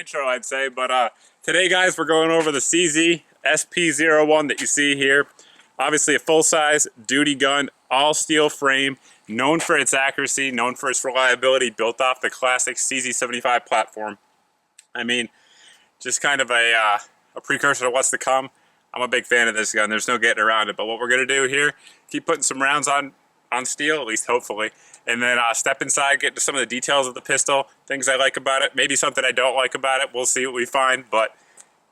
intro, I'd say. But today, guys, we're going over the CZ SP-01 that you see here. Obviously a full-size duty gun, all steel frame, known for its accuracy, known for its reliability, built off the classic CZ-75 platform. I mean, just kind of a precursor to what's to come. I'm a big fan of this gun. There's no getting around it. But what we're going to do here, keep putting some rounds on steel, at least hopefully, and then step inside, get into some of the details of the pistol, things I like about it, maybe something I don't like about it. We'll see what we find, but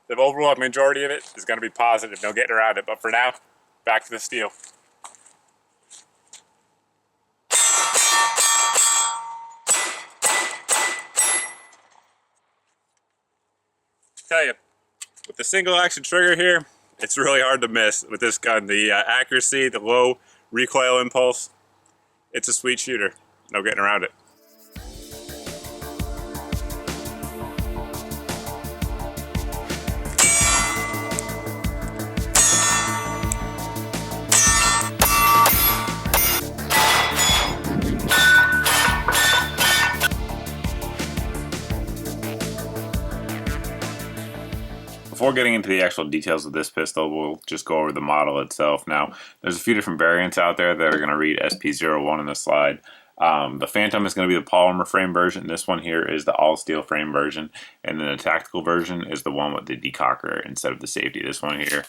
the overall majority of it is going to be positive. No getting around it. But for now, back to the steel. Tell you, with the single action trigger here, it's really hard to miss with this gun. The accuracy, the low recoil impulse, it's a sweet shooter. No getting around it. Before getting into the actual details of this pistol, we'll just go over the model itself. Now, there's a few different variants out there that are going to read SP-01 in the slide. The Phantom is going to be the polymer frame version. This one here is the all steel frame version. And then the tactical version is the one with the decocker instead of the safety. This one here,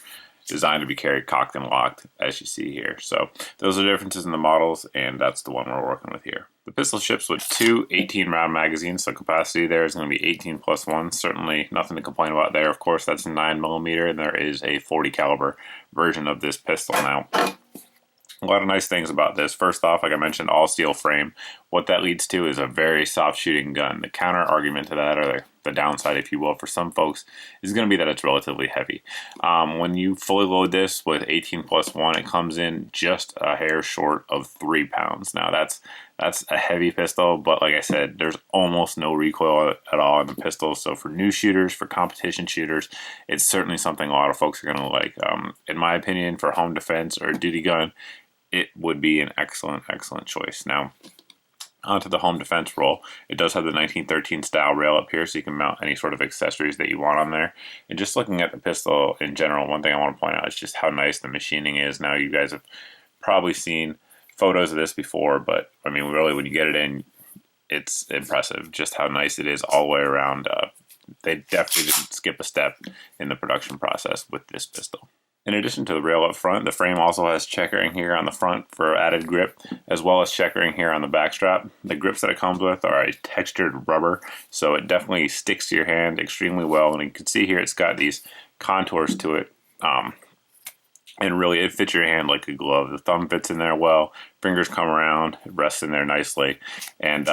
designed to be carried cocked and locked, as you see here. So those are the differences in the models, and that's the one we're working with here. The pistol ships with two 18-round magazines, so capacity there is going to be 18 plus 1. Certainly nothing to complain about there. Of course, that's 9mm, and there is a 40 caliber version of this pistol. Now, a lot of nice things about this. First off, like I mentioned, all steel frame. What that leads to is a very soft shooting gun. The counter argument to that, or the downside, if you will, for some folks, is going to be that it's relatively heavy. When you fully load this with 18 plus 1, it comes in just a hair short of 3 pounds. Now that's a heavy pistol, but like I said, there's almost no recoil at all in the pistol. So for new shooters, for competition shooters, it's certainly something a lot of folks are going to like. In my opinion, for home defense or a duty gun, it would be an excellent choice. Now, onto the home defense roll. It does have the 1913 style rail up here, so you can mount any sort of accessories that you want on there. And just looking at the pistol in general, one thing I want to point out is just how nice the machining is. Now, you guys have probably seen photos of this before, but I mean, really, when you get it in, it's impressive just how nice it is all the way around. They definitely didn't skip a step in the production process with this pistol. In addition to the rail up front, the frame also has checkering here on the front for added grip, as well as checkering here on the back strap. The grips that it comes with are a textured rubber, so it definitely sticks to your hand extremely well. And you can see here it's got these contours to it, and really it fits your hand like a glove. The thumb fits in there well, fingers come around, it rests in there nicely, and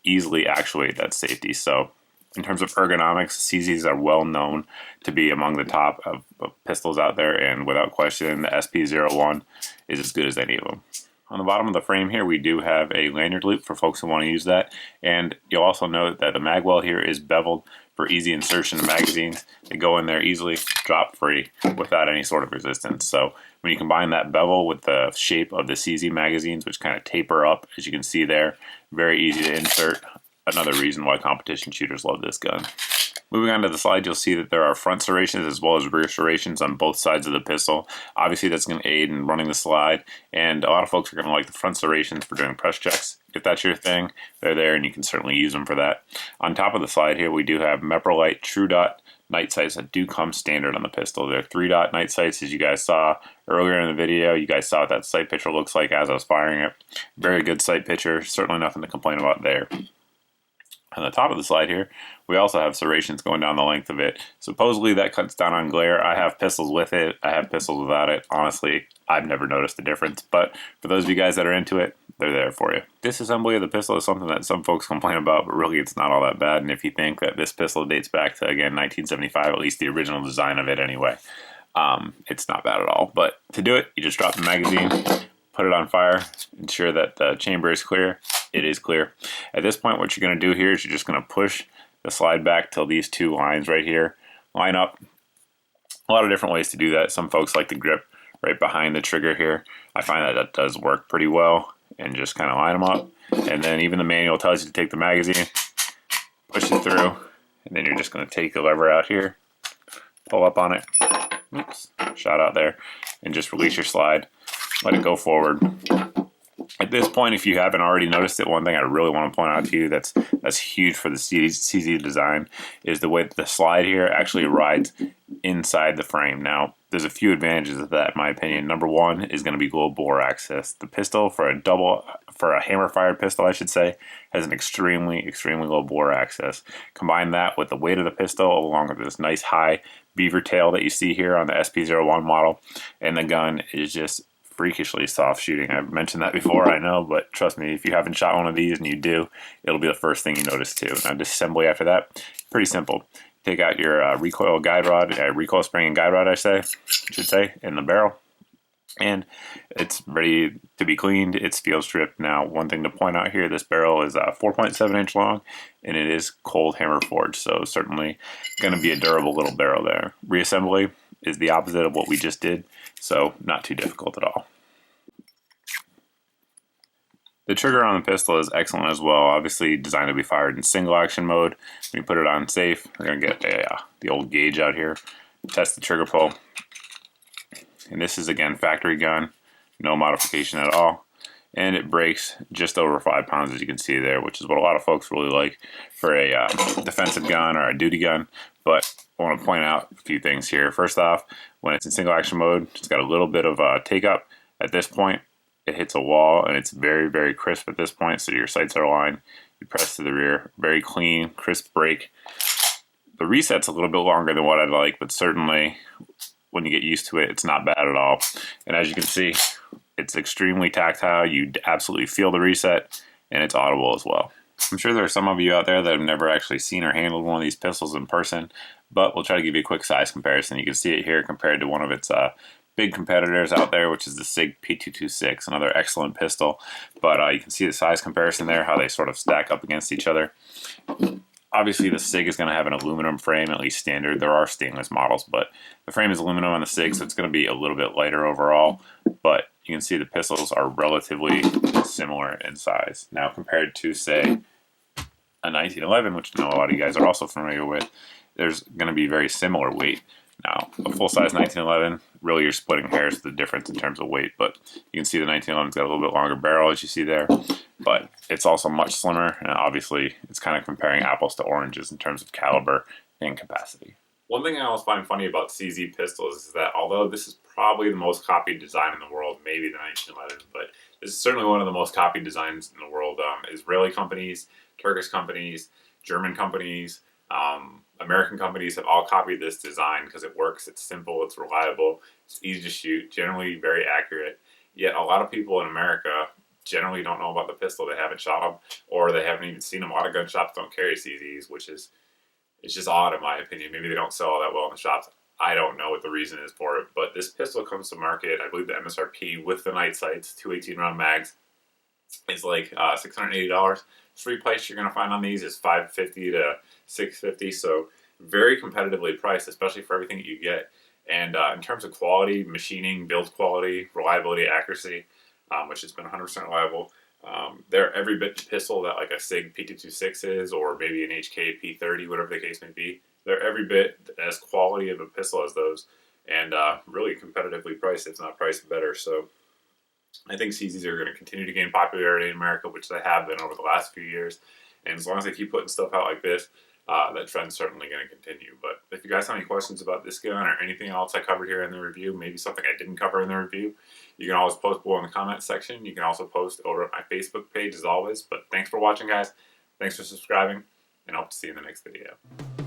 easily actuate that safety. So in terms of ergonomics, CZs are well known to be among the top of pistols out there, and without question, the SP-01 is as good as any of them. On the bottom of the frame here, we do have a lanyard loop for folks who want to use that, and you'll also note that the mag well here is beveled for easy insertion of magazines. They go in there easily, drop free, without any sort of resistance. So when you combine that bevel with the shape of the CZ magazines, which kind of taper up, as you can see there, very easy to insert. Another reason why competition shooters love this gun. Moving on to the slide, you'll see that there are front serrations as well as rear serrations on both sides of the pistol. Obviously, that's going to aid in running the slide, and a lot of folks are going to like the front serrations for doing press checks. If that's your thing, they're there, and you can certainly use them for that. On top of the slide here, we do have Msrp True Dot night sights that do come standard on the pistol. They're 3-dot night sights, as you guys saw earlier in the video. You guys saw what that sight picture looks like as I was firing it. Very good sight picture. Certainly nothing to complain about there. On the top of the slide here, we also have serrations going down the length of it. Supposedly that cuts down on glare. I have pistols with it. I have pistols without it. Honestly, I've never noticed the difference. But for those of you guys that are into it, they're there for you. Disassembly of the pistol is something that some folks complain about, but really it's not all that bad. And if you think that this pistol dates back to, again, 1975, at least the original design of it anyway, it's not bad at all. But to do it, you just drop the magazine, put it on fire, ensure that the chamber is clear. It is clear. At this point, what you're going to do here is you're just going to push the slide back till these two lines right here line up. A lot of different ways to do that. Some folks like the grip right behind the trigger here. I find that that does work pretty well, and just kind of line them up. And then even the manual tells you to take the magazine, push it through, And then you're just going to take the lever out here, pull up on it, oops, shot out there, and just release your slide, let it go forward. At this point, if you haven't already noticed it, one thing I really want to point out to you that's huge for the CZ design is the way that the slide here actually rides inside the frame. Now, there's a few advantages of that, in my opinion. Number one is going to be global bore access. The pistol for a hammer-fired pistol, I should say, has an extremely low bore access. Combine that with the weight of the pistol, along with this nice high beaver tail that you see here on the SP-01 model, and the gun is just freakishly soft shooting. I've mentioned that before, I know, but trust me, if you haven't shot one of these and you do, it'll be the first thing you notice too. Now, disassembly after that, pretty simple. Take out your recoil guide rod, recoil spring and guide rod, I should say, in the barrel, and it's ready to be cleaned. It's field stripped. Now, one thing to point out here, this barrel is 4.7 inch long, and it is cold hammer forged, so certainly going to be a durable little barrel there. Reassembly is the opposite of what we just did, so not too difficult at all. The trigger on the pistol is excellent as well, obviously designed to be fired in single action mode. When you put it on safe, we're going to get the old gauge out here, test the trigger pull, and this is again factory gun, no modification at all, and it breaks just over 5 pounds, as you can see there, which is what a lot of folks really like for a defensive gun or a duty gun. But I want to point out a few things here. First off, when it's in single action mode, it's got a little bit of take up. At this point, it hits a wall, and it's very crisp at this point, so your sights are aligned. You press to the rear, very clean, crisp break. The reset's a little bit longer than what I'd like, but certainly when you get used to it, it's not bad at all. And as you can see, it's extremely tactile. You absolutely feel the reset, and it's audible as well. I'm sure there are some of you out there that have never actually seen or handled one of these pistols in person, but we'll try to give you a quick size comparison. You can see it here compared to one of its big competitors out there, which is the SIG P226, another excellent pistol. But you can see the size comparison there, how they sort of stack up against each other. Obviously, the SIG is going to have an aluminum frame, at least standard. There are stainless models, but the frame is aluminum on the SIG, so it's going to be a little bit lighter overall. But you can see the pistols are relatively similar in size. Now, compared to, say, a 1911, which I know a lot of you guys are also familiar with, there's going to be very similar weight. Now, a full-size 1911, really you're splitting hairs with the difference in terms of weight, but you can see the 1911's got a little bit longer barrel, as you see there, but it's also much slimmer, and obviously it's kind of comparing apples to oranges in terms of caliber and capacity. One thing I always find funny about CZ pistols is that although this is probably the most copied design in the world, maybe the 1911, but this is certainly one of the most copied designs in the world. Israeli companies, Turkish companies, German companies, American companies have all copied this design because it works, it's simple, it's reliable, it's easy to shoot, generally very accurate. Yet a lot of people in America generally don't know about the pistol. They haven't shot them, or they haven't even seen them. A lot of gun shops don't carry CZs, which is, it's just odd in my opinion. Maybe they don't sell all that well in the shops. I don't know what the reason is for it, but this pistol comes to market, I believe the MSRP with the night sights, 2 18-round mags, is like $680. Street price you're going to find on these is $550 to $650, so very competitively priced, especially for everything that you get. And in terms of quality, machining, build quality, reliability, accuracy, which has been 100% reliable, they're every bit pistol that like a SIG P226 is, or maybe an HK P30, whatever the case may be. They're every bit as quality of a pistol as those, and really competitively priced, if not priced better. So I think CZs are going to continue to gain popularity in America, which they have been over the last few years. And as long as they keep putting stuff out like this, that trend's certainly going to continue. But if you guys have any questions about this gun or anything else I covered here in the review, maybe something I didn't cover in the review, you can always post below in the comments section. You can also post over at my Facebook page as always. But thanks for watching, guys. Thanks for subscribing, and I hope to see you in the next video.